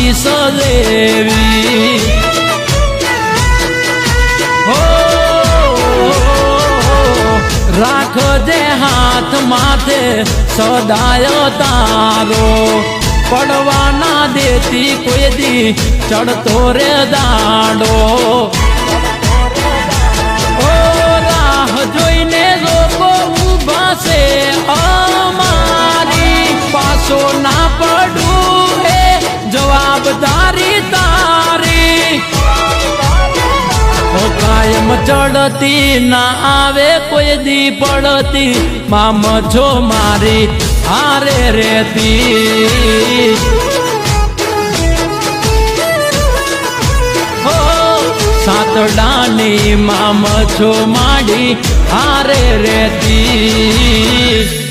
આશીષ દેવી હો રાખજે હાથ માથે સદાય તારો પડવાના દેતી કોઈ દી ચડતો રે દાડો ઓ રાહ જોઈને લોકો ઊભા છે અમારી પાછો ના પડું એ જવાબદારી તારી કાયમ ચડતી ના આવે કોઈ દી પડતી મામ છો મારી હારે રેતી હો સાતડાની મામ છો માડી હારે રેતી